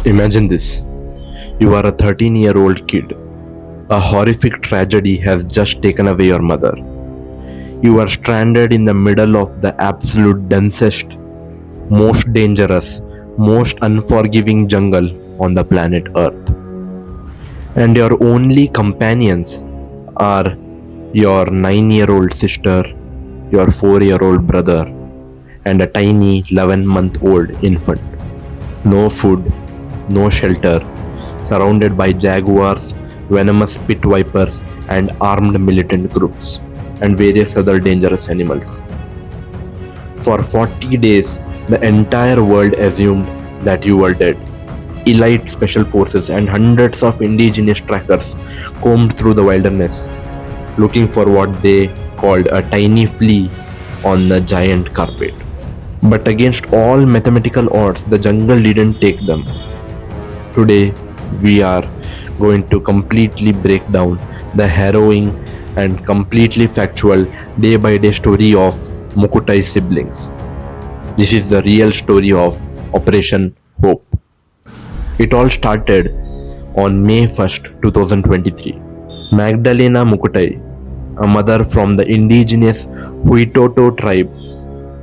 Imagine this. You are a 13-year-old kid. A horrific tragedy has just taken away your mother. You are stranded in the middle of the absolute densest, most dangerous, most unforgiving jungle on the planet Earth. And your only companions are your 9-year-old sister, your 4-year-old brother, and a tiny 11-month-old infant. No food, no shelter, surrounded by jaguars, venomous pit vipers, and armed militant groups, and various other dangerous animals. For 40 days, the entire world assumed that you were dead. Elite special forces and hundreds of indigenous trackers combed through the wilderness, looking for what they called a tiny flea on the giant carpet. But against all mathematical odds, the jungle didn't take them. Today, we are going to completely break down the harrowing and completely factual day-by-day story of Mukutai's siblings. This is the real story of Operation Hope. It all started on May 1st, 2023. Magdalena Mukutai, a mother from the indigenous Huitoto tribe,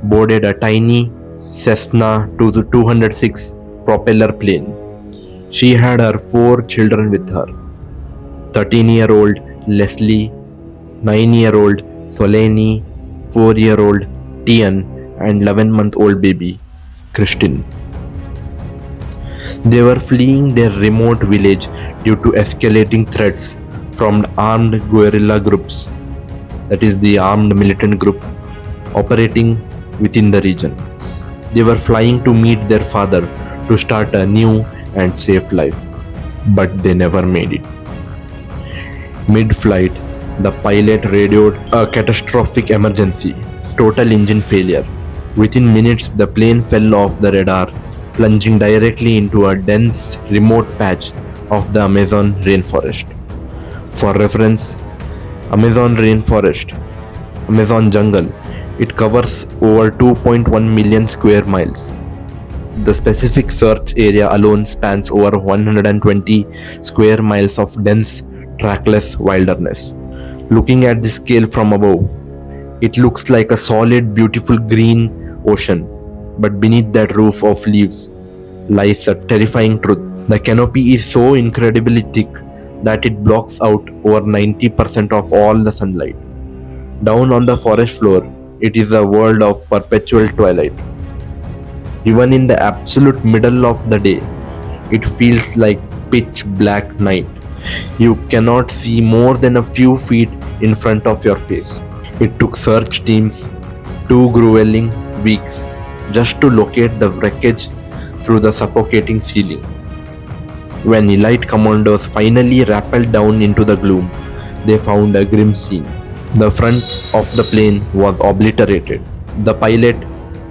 boarded a tiny Cessna 206 propeller plane. She had her 4 children with her: 13-year-old Leslie, 9-year-old Soleni, 4-year-old Tian, and 11-month-old baby Christine. They were fleeing their remote village due to escalating threats from armed guerrilla groups, that is, the armed militant group operating within the region. They were flying to meet their father to start a new and safe life, but they never made it. Mid-flight, the pilot radioed a catastrophic emergency, total engine failure. Within minutes, the plane fell off the radar, plunging directly into a dense, remote patch of the Amazon rainforest. For reference, Amazon rainforest, Amazon jungle, it covers over 2.1 million square miles. The specific search area alone spans over 120 square miles of dense, trackless wilderness. Looking at the scale from above, it looks like a solid, beautiful green ocean. But beneath that roof of leaves lies a terrifying truth. The canopy is so incredibly thick that it blocks out over 90% of all the sunlight. Down on the forest floor, it is a world of perpetual twilight. Even in the absolute middle of the day, it feels like pitch black night. You cannot see more than a few feet in front of your face. It took search teams 2 grueling weeks just to locate the wreckage through the suffocating ceiling. When elite commandos finally rappelled down into the gloom, they found a grim scene. The front of the plane was obliterated. The pilot,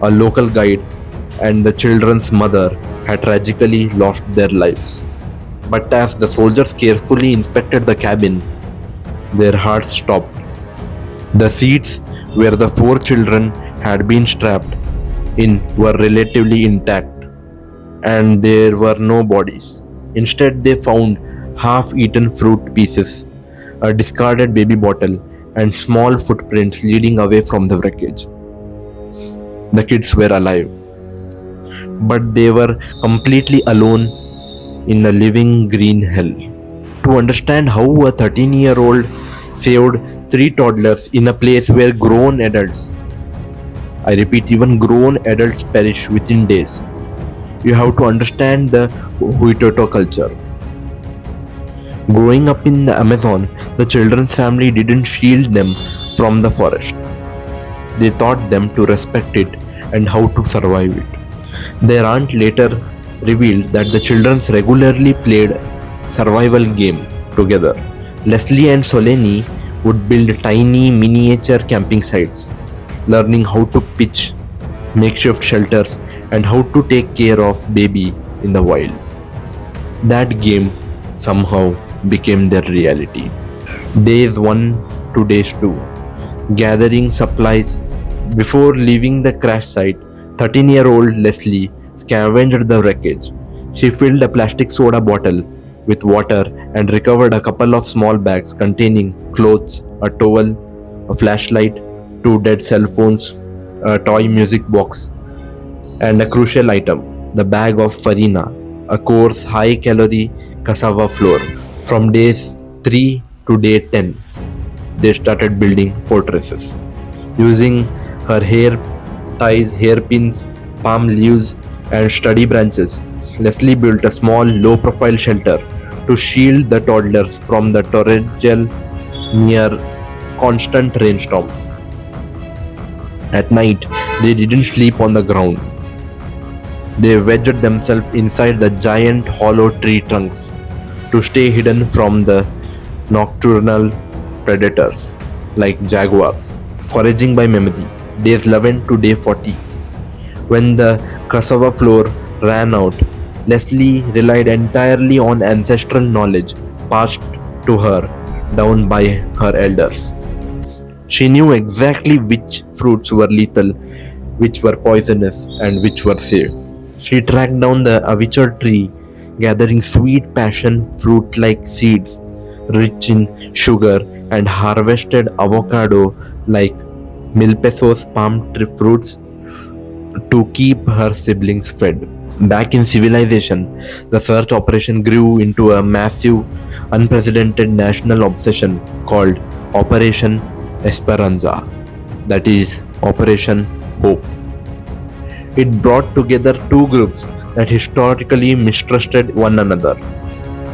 a local guide, and the children's mother had tragically lost their lives. But as the soldiers carefully inspected the cabin, their hearts stopped. The seats where the 4 children had been strapped in were relatively intact, and there were no bodies. Instead, they found half-eaten fruit pieces, a discarded baby bottle, and small footprints leading away from the wreckage. The kids were alive, but they were completely alone in a living green hell. To understand how a 13-year-old saved 3 toddlers in a place where grown adults, I repeat, even grown adults perish within days, you have to understand the Huitoto culture. Growing up in the Amazon, the children's family didn't shield them from the forest. They taught them to respect it and how to survive it. Their aunt later revealed that the children regularly played survival game together. Leslie and Soleni would build tiny miniature camping sites, learning how to pitch makeshift shelters and how to take care of baby in the wild. That game somehow became their reality. Days 1 to days 2. Gathering supplies. Before leaving the crash site, 13-year-old Leslie scavenged the wreckage. She filled a plastic soda bottle with water and recovered a couple of small bags containing clothes, a towel, a flashlight, two dead cell phones, a toy music box, and a crucial item, the bag of farina, a coarse high-calorie cassava flour. From day 3 to day 10, they started building fortresses. Using her hair ties, hairpins, palm leaves, and sturdy branches, Leslie built a small, low-profile shelter to shield the toddlers from the torrential near constant rainstorms. At night, they didn't sleep on the ground. They wedged themselves inside the giant hollow tree trunks to stay hidden from the nocturnal predators like jaguars, foraging by memory, days 11 to day 40. When the cassava flour ran out, Leslie relied entirely on ancestral knowledge passed to her down by her elders. She knew exactly which fruits were lethal, which were poisonous, and which were safe. She tracked down the avichar tree, gathering sweet passion fruit like seeds rich in sugar, and harvested avocado like milpesos palm tree fruits to keep her siblings fed. Back in civilization, the search operation grew into a massive, unprecedented national obsession called Operation Esperanza, that is, Operation Hope. It brought together two groups that historically mistrusted one another.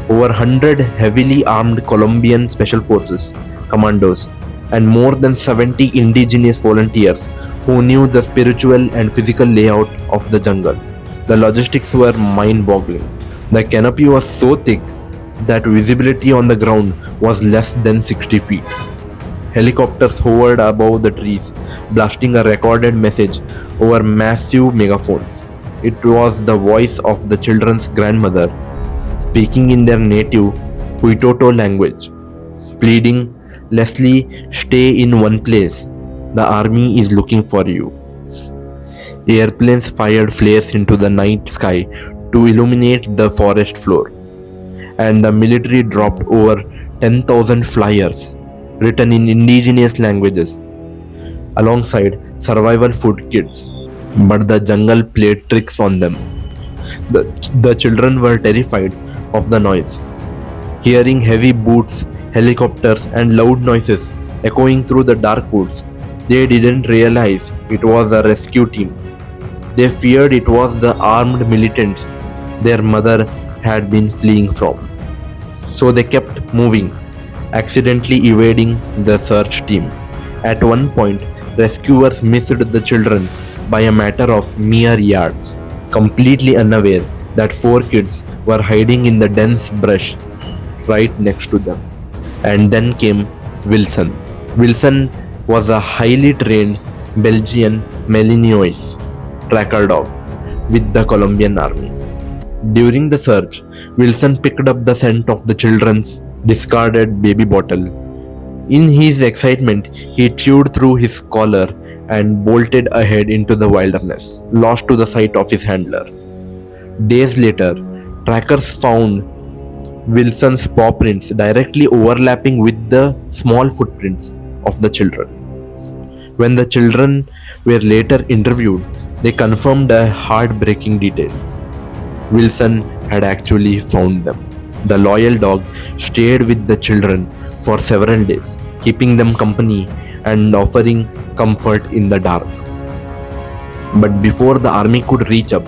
Over 100 heavily armed Colombian special forces, commandos, and more than 70 indigenous volunteers who knew the spiritual and physical layout of the jungle. The logistics were mind-boggling. The canopy was so thick that visibility on the ground was less than 60 feet. Helicopters hovered above the trees, blasting a recorded message over massive megaphones. It was the voice of the children's grandmother, speaking in their native Huitoto language, pleading, "Leslie, stay in one place. The army is looking for you." Airplanes fired flares into the night sky to illuminate the forest floor, and the military dropped over 10,000 flyers written in indigenous languages alongside survival food kits. But the jungle played tricks on them. The children were terrified of the noise, hearing heavy boots, helicopters, and loud noises echoing through the dark woods. They didn't realize it was a rescue team. They feared it was the armed militants their mother had been fleeing from. So they kept moving, accidentally evading the search team. At one point, rescuers missed the children by a matter of mere yards, completely unaware that 4 kids were hiding in the dense brush right next to them. And then came Wilson. Wilson was a highly trained Belgian Malinois tracker dog with the Colombian army. During the search, Wilson picked up the scent of the children's discarded baby bottle. In his excitement, he chewed through his collar and bolted ahead into the wilderness, lost to the sight of his handler. Days later, trackers found Wilson's paw prints directly overlapping with the small footprints of the children. When the children were later interviewed, they confirmed a heartbreaking detail. Wilson had actually found them. The loyal dog stayed with the children for several days, keeping them company and offering comfort in the dark. But before the army could reach up,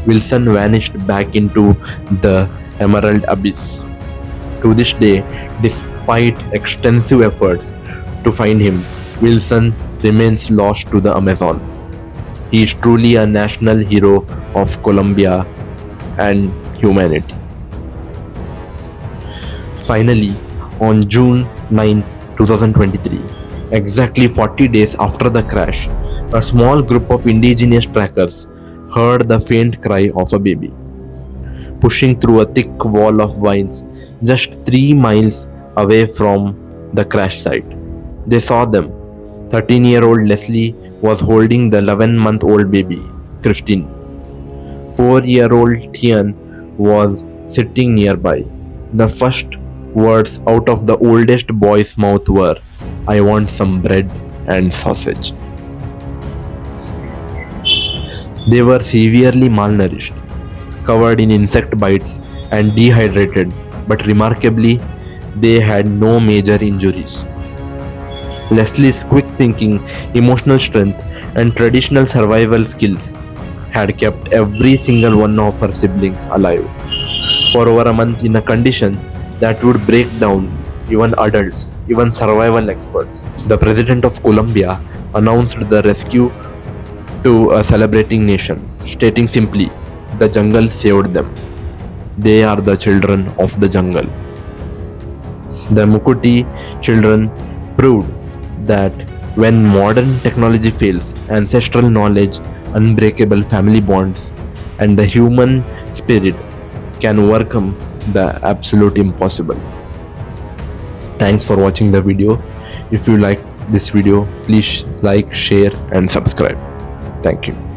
Wilson vanished back into the Emerald Abyss. To this day, despite extensive efforts to find him, Wilson remains lost to the Amazon. He is truly a national hero of Colombia and humanity. Finally, on June 9, 2023, exactly 40 days after the crash, a small group of indigenous trackers heard the faint cry of a baby, pushing through a thick wall of vines just 3 miles away from the crash site. They saw them. 13-year-old Leslie was holding the 11-month-old baby, Christine. 4-year-old Tian was sitting nearby. The first words out of the oldest boy's mouth were, "I want some bread and sausage." They were severely malnourished, covered in insect bites, and dehydrated, but remarkably, they had no major injuries. Leslie's quick thinking, emotional strength, and traditional survival skills had kept every single one of her siblings alive for over a month in a condition that would break down even adults, even survival experts. The president of Colombia announced the rescue to a celebrating nation, stating simply, "The jungle saved them. They are the children of the jungle." The Mukuti children proved that when modern technology fails, ancestral knowledge, unbreakable family bonds, and the human spirit can overcome the absolute impossible. Thanks for watching the video. If you liked this video, please like, share, and subscribe. Thank you.